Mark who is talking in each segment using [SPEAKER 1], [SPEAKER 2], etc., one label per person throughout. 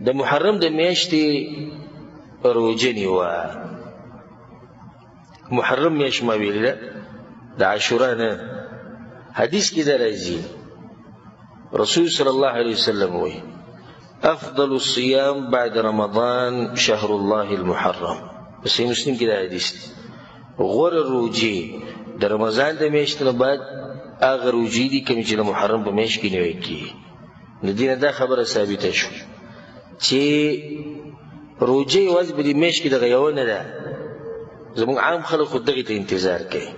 [SPEAKER 1] د محرم د میاشتې روژه نیوه. محرم میاشت ما ویلې ده د عاشورا نه. حدیث کې دا راځي رسول صلی الله علیه وسلم وایي افضل الصيام بعد رمضان شهر الله المحرم. صحیح مسلم کې دا حدیث دی. غوره روژې د رمضان د میاشتې نه بعد هغه روژې دي کومې چې د محرم په میاشت کې نیول کېږي. نو دې نه دا خبره ثابته شوه چې روژه یوازې په دې میاشت کې دغه یوه نه ده. زموږ عام خلک خو دغې ته انتظار کوي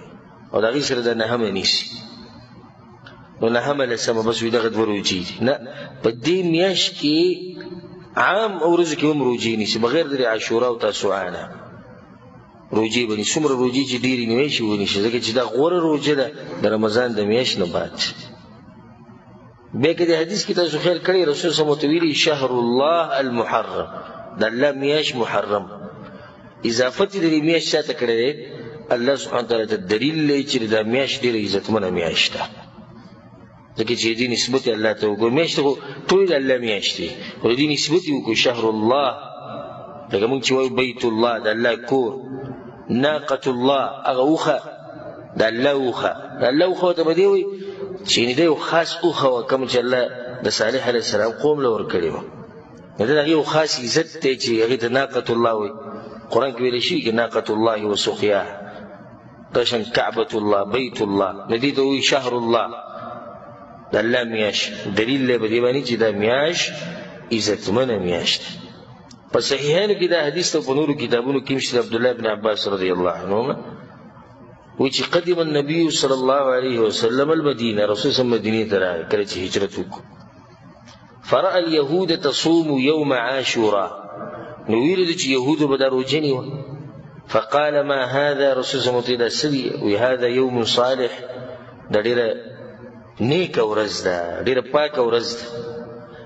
[SPEAKER 1] او د هغې سره دا نهمه نیسي. نو نهمه لسمه بس وي دغه دوه روژې دي. نه، په دې میاشت کې عام ورځو کې هم روژې نیسي بغیر د عاشورا او تاسوعا نه. روژې به نیسي څومره روژې چې ډېرې نیوی شي ونیسي، ځکه چې دا غوره روژه ده د رمضان د میاشت نه بعد. بیا که د حدیث کې تاسو خیال کړی رسول صلی الله علیه وسلم ویلي شهر الله المحرم، د الله میاشت محرم. اضافت د دې میاشت چاته کړی دی؟ الله سبحانه وتعالی ته دلیل دی چې دا میاشت ډېره عزتمنه میاشت ده، ځکه چې دې نسبت الله ته وکړو. میاشت خو ټولې د الله میاشت دی، خو د دې نسبت یې وکړو شهر الله. لکه موږ چې وایو بیت الله د الله کور، ناقة الله هغه اوښه د الله اوښه. د الله اوښه ورته به دې وایي چې دا یو خاص اوښه وه کوم چې الله د صالح علیه السلام قوم له ورکړې وه. د هغې یو خاص عزت دی چې هغې ته ناقة الله وایي. قرآن کې ویلی شوي چې ناقة الله وسقیاه، داشان کعبة الله بیت الله، نو دې ته وایي شهر الله د الله میاشت. دلیل دی په دې باندې چې دا میاشت عزتمنه میاشت. په صحیحانو کې دا حدیث ته په نورو کتابونو کې مشته عبدالله بن عباس رضی الله عنهما وایي چې قدم النبي صلی الله علیه وسلم المدینه، رسول صلی الله مدینې ته راغی کله چې هجرت وکړو. فرأى اليهود تصوم يوم عاشورا، نو ویل چې یهودو به دا روژه نیوه. فقال ما هذا، رسول صلی الله علیه وسلم وی هذا یوم صالح، دا ډېره نیکه ورځ ده، ډېره پاکه ورځ ده.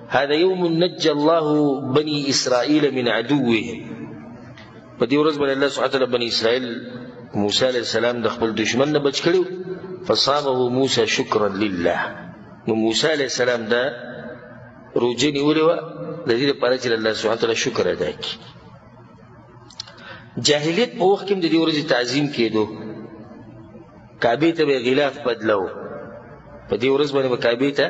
[SPEAKER 1] هذا يوم نجى الله بني اسرائيل من عدوهم، په دې ورځ باندې الله سبحانه وتعالی بني اسرائیل موسی علیه السلام د خپل دشمن نه بچ کړو. فصامه موسی شکرا لله، نو موسی علیه السلام دا روژه نیولې وه د دې لپاره چې الله سبحانه وتعالی شکر ادا کړي. جاهلیت په وخت کې هم د دې ورځې تعظیم کېدو. کعبې ته به غلاف بدلو، په دې ورځ باندې به کعبې ته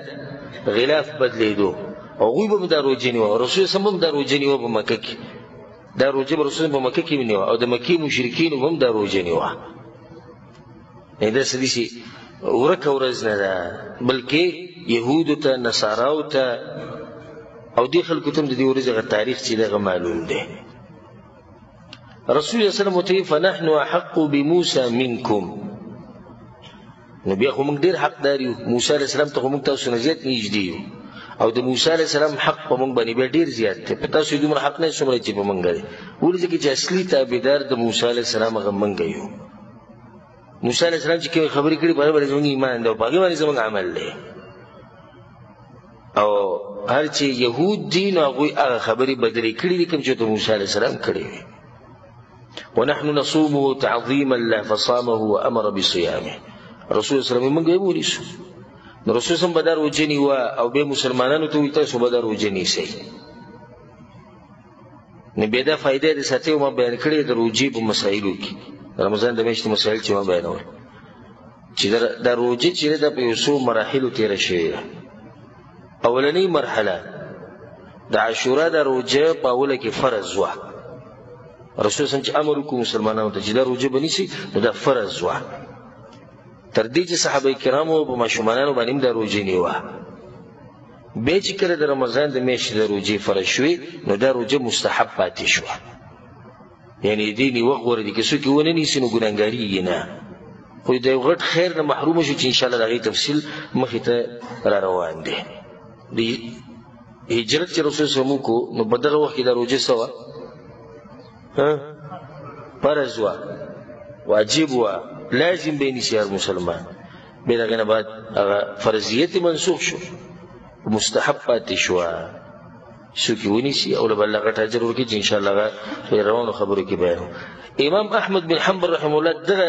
[SPEAKER 1] غلاف بدلېدو او هغوی به دا روژه نیوه. رسول صلی الله علیه وسلم هم دا روژه نیوه په مکه کې. دا روژه به رسول په مکه کې نیوه او د مکې مشرکینو هم دا روژه نیوه. دا څه دي چې ورکه ورځ نه ده، بلکې یهودو ته، نصاراو ته او دې خلکو ته هم د دې ورځې هغه تاریخ چې دغه معلوم دی. رسول الله صلی الله علیه وسلم ورته وایي فنحن احق بموسی منکم، نو بیا خو موږ ډېر حقدار یو. موسی علیه السلام ته خو موږ تاسو نه زیات نږدې یو او د موسی علیه السلام حق په موږ باندې بیا ډېر زیات دی. په تاسو یې دومره حق نه څومره چې په موږ دی. ولې ځکه چې اصلي تابعدار د موسی علیه السلام هغه موږ یو. موسی علیه السلام چې کومې خبرې کړي په هغې باندې زموږ ایمان دی او په هغې باندې زموږ عمل دی. او هر چې یهود دي نو هغوی هغه خبرې بدلې کړي دي کوم چې ورته موسی علیه السلام کړي وي. ونحن نصومه تعظیما له فصامه وامر بصیامه. رسول صلی الله علیه وسلم موږ یې ونیسو. نو رسول صلی الله علیه وسلم به دا روژه نیوه او بیا مسلمانانو ته وایي تاسو به دا روژه نیسئ. نو بیا دا فایده د ساتي ما بیان کړې د روژې په مسایلو کې، رمضان د میاشتې مسایل چې ما بیانول چې دا روژه چې ده په یو څو مراحلو تېره شوې ده. اولنۍ مرحله د عاشورا دا روژه په اوله کې فرض وه. رسول صلی الله علیه وسلم چې امر وکړو مسلمانانو ته چې دا روژه به نیسي نو دا فرض وه. تر دې چې صحابه کرامو په ماشومانانو باندې هم دا روژې نیوه. بیا چې کله د رمضان د میاشتې د روژې فرض شوې نو دا روژه مستحب پاتې شوه. یعنې دې نیوه غوره دي، که څوک یې ونه نیسي نو ګناهګارېږي نه، خو د یو غټ خیر نه محرومه شو چې انشاءالله د هغې تفصیل مخې ته را روان دی. د هجرت چې رسول صلی الله علیه وسلم وکړو نو په دغه وخت کې دا روژه څه وه؟ فرض وه، واجب وه، لازم به نیسي هر مسلمان. بیا د هغې نه بعد هغه فرضیت منسوخ شو، مستحب پاتې شوه. څوک یې ونیسي او له به الله غټ اجر ورکړي چې انشاءالله هغه په روانو خبرو کې بیان. امام احمد بن حنبل رحمه الله دغه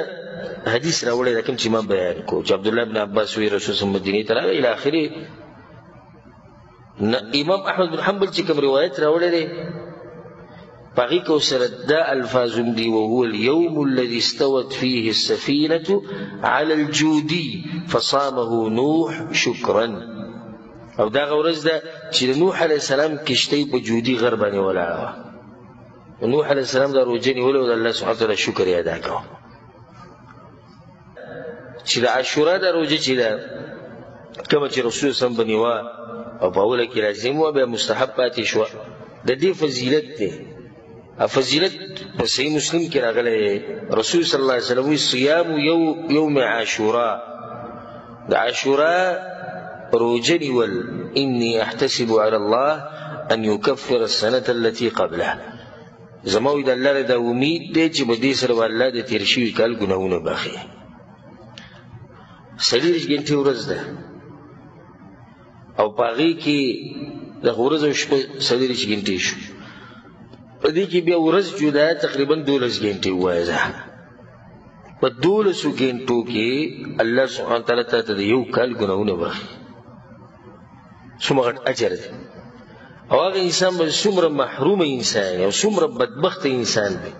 [SPEAKER 1] حدیث راوړی دا کوم چې ما بیان کړو چې عبدالله بن عباس وایي رسول صلی الله علیه وسلم مدینې ته راغی الی آخرې. امام احمد بن حنبل چې کوم روایت راوړی دی باقي کو سره دا الفاظ دي وهو اليوم الذي استوت فيه السفينة على الجودي فصامه نوح شكرا او دا غورز ده چې نوح عليه السلام کشتۍ په جودي غر باندې ولاړه نوح عليه السلام دا روزنی ولو الله سبحانه وتعالى شکر یې ادا کړ چې د عاشورا د روزه چې ده کوم چې رسول صلی الله علیه وسلم او په اوله کې لازم و به مستحب پاتې شو د دې فضیلت ده فضیلت په صحیح مسلم کې راغلی رسول صلی الله علیه وسلم صيام یوم عاشورا د عاشورا روزه نیول انی احتسب على الله ان يكفر السنه التي قبلها زموږ د الله د امید دی چې په دې سره الله د تیر شوي کال ګناهونه بخښي 40 غنټې ورځ ده او پاغي کې د ورځ او شپه 40 غنټې شو په دې کې بیا ورځ جدا تقریبا 12 غنټې وایي په 12 غنټو کې الله سبحانه تعالی ته د یو کال ګناهونه بخښي څومره اجر دی او هغه انسان به څومره محروم انسان او څومره بدبخت انسان دی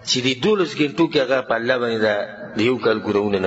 [SPEAKER 1] چې د 12 غنټو کې هغه په الله باندې د یو کال ګناهونه